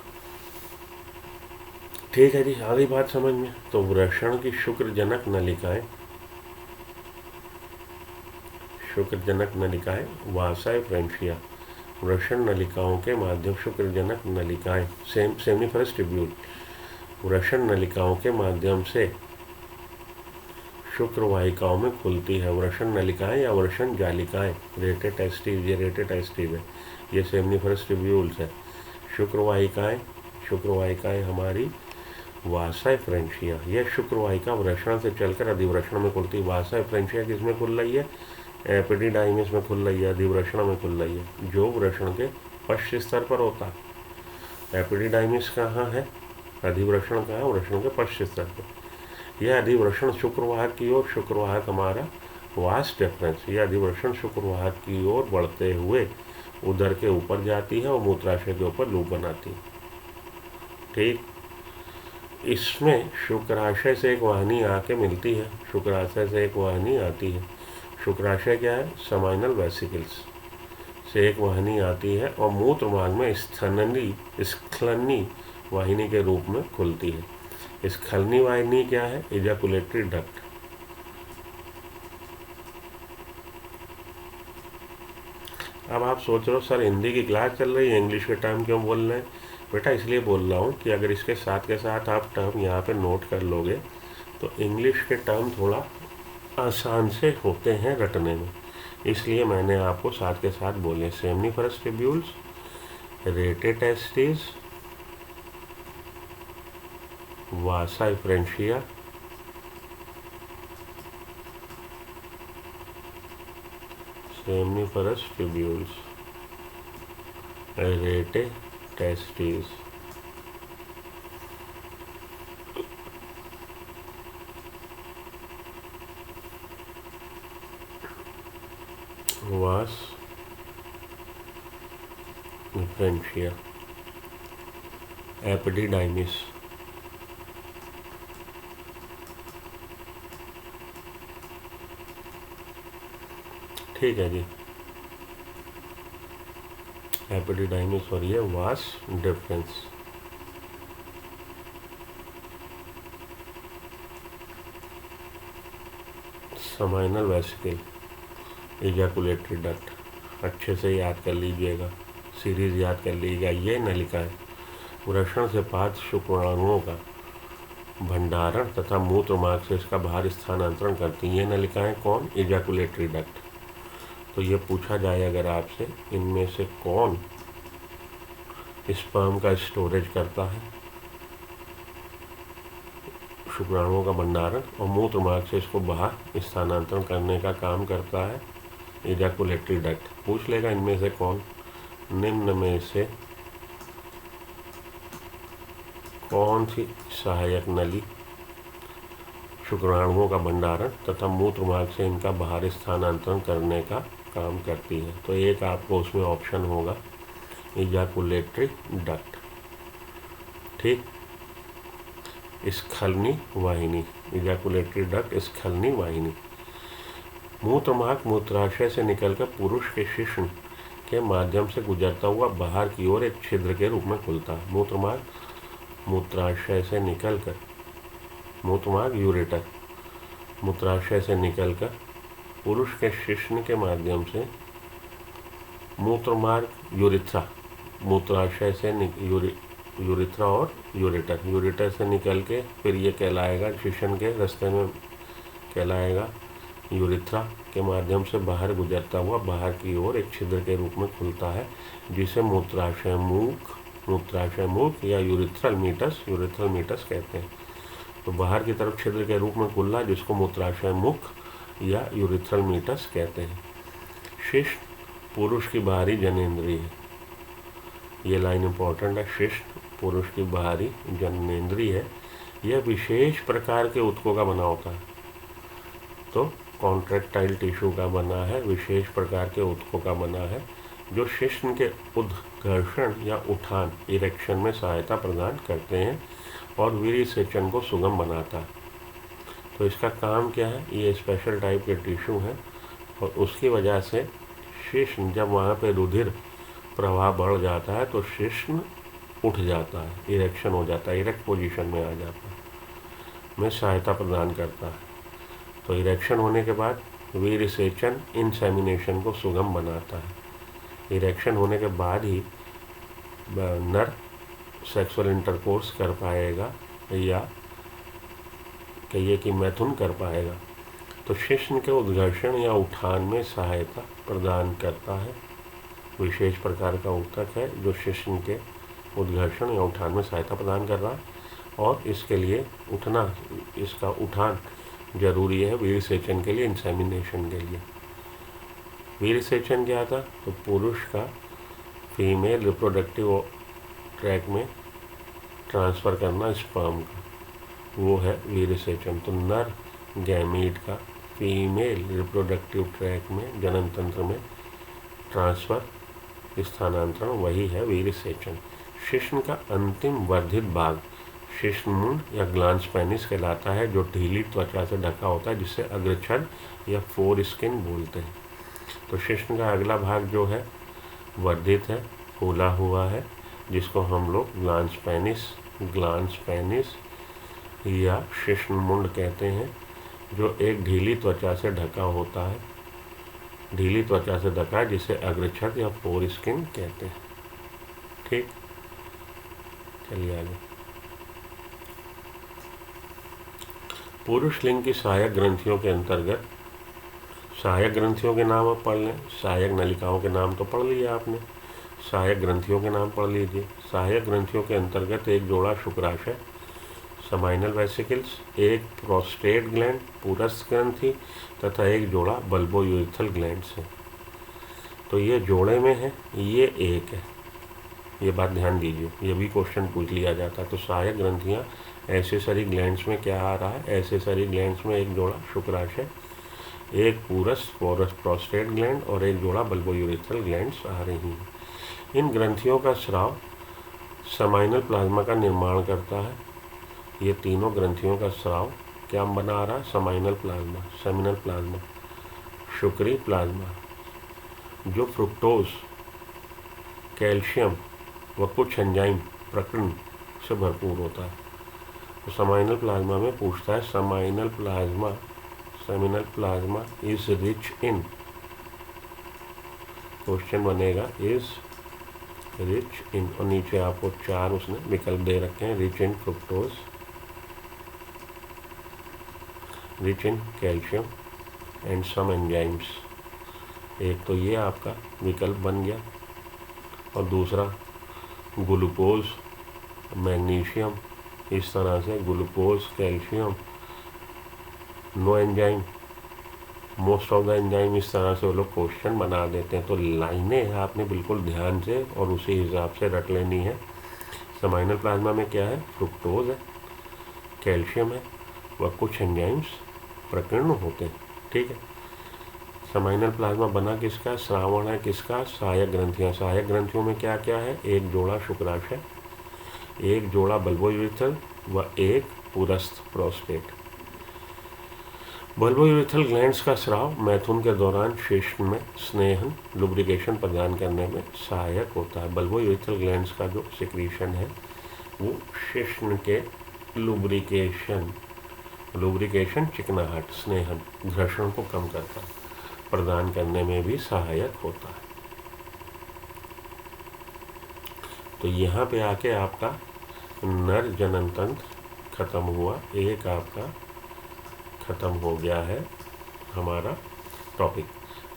ठीक है जी, आ गई बात समझ में। तो वृषण की शुक्रजनक नलिकाएं वासाए फ्रेंशिया, वृषण नलिकाओं के माध्यम शुक्रजनक नलिकाएं सेमनीफरस ट्यूब्यूल, वृषण नलिकाओं के माध्यम से शुक्रवाहिकाओं में खुलती है। वृषण नलिकाएं या वृषण जालिकाएं, रेटेड टेस्टिव, ये रेटेड टेस्टिव है, ये सेमनीफरस ट्यूब्यूल्स है। शुक्रवाहिकाएं हमारी वासाए फ्रेंशिया, यह शुक्रवाहिका वृषण से चलकर अधिवृषण में खुलती है। वासाए फ्रेंशिया किसमें खुल रही है? एपिडिडाइमिस में खुल रही है, अधिवृषण में खुल रही है, जो वृषण के पश्च स्तर पर होता है। एपिडिडाइमिस कहाँ है? अधिवृषण कहाँ है? वृषण के पश्च स्तर पर। यह अधिवृषण शुक्रवाहक की ओर, शुक्रवाहक हमारा वास डेफरेंस, यह अधिवृषण शुक्रवाहक की ओर बढ़ते हुए उदर के ऊपर जाती है और मूत्राशय के ऊपर लूप बनाती है। ठीक, इसमें शुक्राशय से एक वाहिनी आके मिलती है, शुक्राशय से एक वाहिनी आती है। शुक्राशय क्या है? सेमाइनल वेसिकल्स से एक वाहिनी आती है और मूत्र मार्ग में स्खलनी वाहिनी के रूप में खुलती है। स्खलनी वाहिनी क्या है? इजाकुलेटरी डक्ट। अब आप सोच रहे हो सर हिंदी की क्लास चल रही है, इंग्लिश के टर्म क्यों बोल रहे हैं? बेटा इसलिए बोल रहा हूँ कि अगर इसके साथ के साथ आप टर्म यहाँ पे नोट कर लोगे तो इंग्लिश के टर्म थोड़ा आसान से होते हैं रटने में, इसलिए मैंने आपको साथ के साथ बोले। Seminiferous tubules, rete testis, vasa efferentia, seminiferous tubules, rete testis, vasa efferentia, epididymis, ठीक है जी, एपिडिडाइमिस और ये vas deferens. Seminal vesicle, ejaculatory duct, अच्छे से याद कर लीजिएगा, सीरीज याद कर लीजिएगा। ये नलिकाएं वृषण से पात्र शुक्राणुओं का भंडारण तथा मूत्र मार्ग से इसका बाहर स्थानांतरण करती हैं। ये नलिकाएं कौन? इजाकुलेटरी डक्ट। तो ये पूछा जाए अगर आपसे, इनमें से कौन स्पर्म का स्टोरेज करता है, शुक्राणुओं का भंडारण और मूत्र मार्ग से इसको बाहर स्थानांतरण करने का काम करता है? Ejaculatory duct. पूछ लेगा इनमें से कौन, निम्न में से कौन सी सहायक नली शुक्राणुओं का भंडारण तथा मूत्र मार्ग से इनका बाहर स्थानांतरण करने का काम करती है। तो एक आपको उसमें ऑप्शन होगा इजैकुलेटरी डक्ट। ठीक, स्खलनी वाहिनी, इजैकुलेटरी डक्ट स्खलनी वाहिनी। मूत्र मार्ग मूत्राशय से निकलकर पुरुष के शिश्न के माध्यम से गुजरता हुआ बाहर की ओर एक छिद्र के रूप में खुलता है। मूत्र मार्ग मूत्राशय से निकलकर, मूत्र मार्ग यूरेटर, मूत्राशय से निकलकर पुरुष के शिश्न के माध्यम से, मूत्र मार्ग यूरिथ्रा, मूत्राशय से यूरिथ्रा और यूरेटर, यूरेटर से निकल के फिर ये कहलाएगा शिश्न के रास्ते में कहलाएगा यूरिथ्रा के माध्यम से बाहर गुजरता हुआ बाहर की ओर एक छिद्र के रूप में खुलता है, जिसे मूत्राशय मुख या यूरिथ्रल मीटस कहते हैं। तो बाहर की तरफ छिद्र के रूप में खुलना जिसको मूत्राशय मुख या यूरिथ्रल मीटस कहते हैं। शिश्न पुरुष की बाहरी जननेंद्रिय है, ये लाइन इंपॉर्टेंट है। शिश्न पुरुष की बाहरी जननेंद्रिय है, यह विशेष प्रकार के ऊतकों का बना होता है। तो कॉन्ट्रैक्टाइल टिश्यू का बना है, विशेष प्रकार के ऊतकों का बना है, जो शिश्न के उद्घर्षण या उठान इरेक्शन में सहायता प्रदान करते हैं और वीर्यसेचन को सुगम बनाता है। तो इसका काम क्या है, ये स्पेशल टाइप के टिश्यू हैं और उसकी वजह से शिश्न जब वहाँ पे रुधिर प्रवाह बढ़ जाता है तो शिश्न उठ जाता है, इरेक्शन हो जाता है, इरेक्ट पोजीशन में आ जाता है, में सहायता प्रदान करता है। तो इरेक्शन होने के बाद वीर्यसेचन इंसेमिनेशन को सुगम बनाता है। इरेक्शन होने के बाद ही नर सेक्सुअल इंटरकोर्स कर पाएगा या कहिए कि मैथुन कर पाएगा। तो शिश्न के उद्घर्षण या उठान में सहायता प्रदान करता है। विशेष प्रकार का ऊतक है जो शिश्न के उद्घर्षण या उठान में सहायता प्रदान कर रहा है और इसके लिए उठना, इसका उठान जरूरी है वीर्यसेचन के लिए, इंसेमिनेशन के लिए। वीर्यसेचन क्या था, तो पुरुष का फीमेल रिप्रोडक्टिव ट्रैक में ट्रांसफ़र करना स्पर्म का, वो है वीर्यसेचन। तो नर गैमीट का फीमेल रिप्रोडक्टिव ट्रैक में, जनन तंत्र में ट्रांसफ़र, स्थानांतरण, वही है वीर्यसेचन। शिश्न का अंतिम वर्धित भाग शिश्नमुंड या ग्लांस पेनिस कहलाता है, जो ढीली त्वचा से ढका होता है, जिसे अग्रछद या फोर स्किन बोलते हैं। तो शिश्न का अगला भाग जो है वर्धित है, फूला हुआ है, जिसको हम लोग ग्लांस पेनिस या शिश्नमुंड कहते हैं, जो एक ढीली त्वचा से ढका होता है, ढीली त्वचा से ढका है, जिसे अग्रछद या फोर स्किन कहते हैं। ठीक, चलिए आगे। पुरुष लिंग की सहायक ग्रंथियों के अंतर्गत, सहायक ग्रंथियों के नाम आप पढ़ लें, सहायक नलिकाओं के नाम तो पढ़ लिए आपने, सहायक ग्रंथियों के नाम पढ़ लीजिए। सहायक ग्रंथियों के अंतर्गत एक जोड़ा शुक्राशय समाइनल वेसिकल्स, एक प्रोस्टेट ग्लैंड पुरस्थ ग्रंथि तथा एक जोड़ा बल्बोयूरिथल ग्लैंड्स है। तो ये जोड़े में है, ये एक है, ये बात ध्यान दीजिए, ये भी क्वेश्चन पूछ लिया जाता है। तो सहायक ग्रंथियाँ एसेसरी ग्लैंड्स में क्या आ रहा है, एसेसरी ग्लैंड्स में एक जोड़ा शुक्राशय, एक पुरस्थ प्रोस्टेट ग्लैंड और एक जोड़ा बल्बोयूरिथल ग्लैंड्स आ रही हैं। इन ग्रंथियों का स्राव समाइनल प्लाज्मा का निर्माण करता है। ये तीनों ग्रंथियों का स्राव क्या बना रहा है, seminal plasma, seminal plasma, Shukri plasma, जो फ्रुक्टोज, कैल्शियम व कुछ एंजाइम प्रकीर्ण से भरपूर होता है। तो समाइनल प्लाज्मा में पूछता है, seminal plasma, seminal plasma is rich in, question बनेगा इज रिच इन, और नीचे आपको 4 उसने विकल्प दे रखे हैं, rich in fructose, rich in calcium and some enzymes. एक तो ये आपका विकल्प बन गया, और दूसरा ग्लूकोज, मैग्नीशियम, इस तरह से glucose, calcium, no enzyme, most of the enzyme इस तरह से वो लोग क्वेश्चन बना देते हैं। तो लाइनें आपने बिल्कुल ध्यान से और उसी हिसाब से रट लेनी है। सेमाइनल प्लाज्मा में क्या है, फ्रुक्टोज है, कैल्शियम है व कुछ एंजाइम्स प्रकीर्ण होते हैं। ठीक है। सेमाइनल प्लाज्मा बना किसका, श्रावण है किसका, सहायक ग्रंथियाँ। सहायक ग्रंथियों में क्या क्या है, एक जोड़ा शुक्राशय, एक जोड़ा बल्बोयूरेथ्रल व एक पुरस्थ प्रोस्टेट। बल्बोयूरेथ्रल ग्लैंड्स का स्राव मैथुन के दौरान शिश्न में स्नेहन लुब्रिकेशन प्रदान करने में सहायक होता है। बल्बोयूरेथ्रल ग्लैंड्स का जो सिक्रीशन है वो शिश्न के लुब्रिकेशन चिकनाहट, स्नेहन, घर्षण को कम करता है, प्रदान करने में भी सहायक होता है। तो यहाँ पे आके आपका नर जनन तंत्र खत्म हुआ, एक आपका खत्म हो गया है हमारा टॉपिक।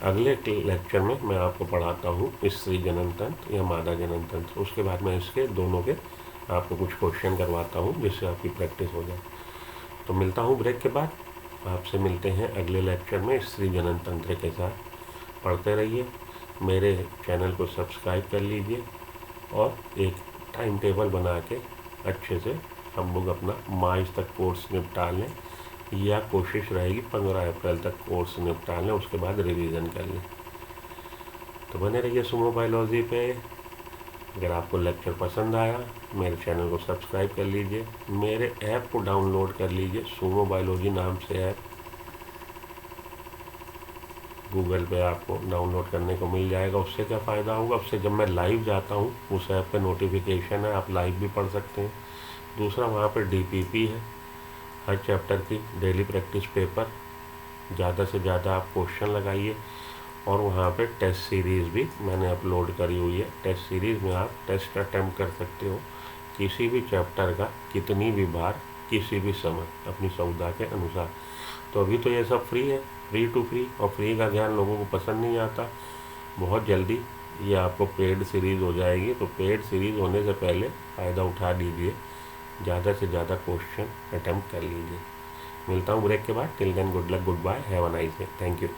अगले लेक्चर में मैं आपको पढ़ाता हूँ स्त्री जनन तंत्र या मादा जनन तंत्र। उसके बाद मैं इसके दोनों के आपको कुछ क्वेश्चन करवाता हूँ जिससे आपकी प्रैक्टिस हो जाए। तो मिलता हूँ ब्रेक के बाद, आपसे मिलते हैं अगले लेक्चर में स्त्री जनन तंत्र के साथ। पढ़ते रहिए, मेरे चैनल को सब्सक्राइब कर लीजिए और एक टाइम टेबल बना के अच्छे से हम लोग अपना मार्च तक कोर्स निपटा लें, या कोशिश रहेगी 15 अप्रैल तक कोर्स निपटा लें, उसके बाद रिवीजन कर लें। तो बने रहिए सुमो बायोलॉजी पे। अगर आपको लेक्चर पसंद आया मेरे चैनल को सब्सक्राइब कर लीजिए, मेरे ऐप को डाउनलोड कर लीजिए, सुमो बायोलॉजी नाम से ऐप गूगल पे आपको डाउनलोड करने को मिल जाएगा। उससे क्या फ़ायदा होगा, उससे जब मैं लाइव जाता हूँ उस ऐप पे नोटिफिकेशन है, आप लाइव भी पढ़ सकते हैं। दूसरा वहाँ पे DPP है, हर चैप्टर की डेली प्रैक्टिस पेपर, ज़्यादा से ज़्यादा आप क्वेश्चन लगाइए। और वहाँ पे टेस्ट सीरीज़ भी मैंने अपलोड करी हुई है। टेस्ट सीरीज़ में आप टेस्ट अटैम्प्ट कर सकते हो किसी भी चैप्टर का, कितनी भी बार, किसी भी समय, अपनी सुविधा के अनुसार। तो अभी तो ये सब फ्री है, फ्री टू फ्री, और फ्री का ज्ञान लोगों को पसंद नहीं आता। बहुत जल्दी ये आपको पेड सीरीज़ हो जाएगी, तो पेड सीरीज़ होने से पहले फ़ायदा उठा लीजिए, ज़्यादा से ज़्यादा क्वेश्चन अटैम्प्ट कर लीजिए। मिलता हूँ ब्रेक के बाद। Till then good luck, goodbye, have a nice day, thank you.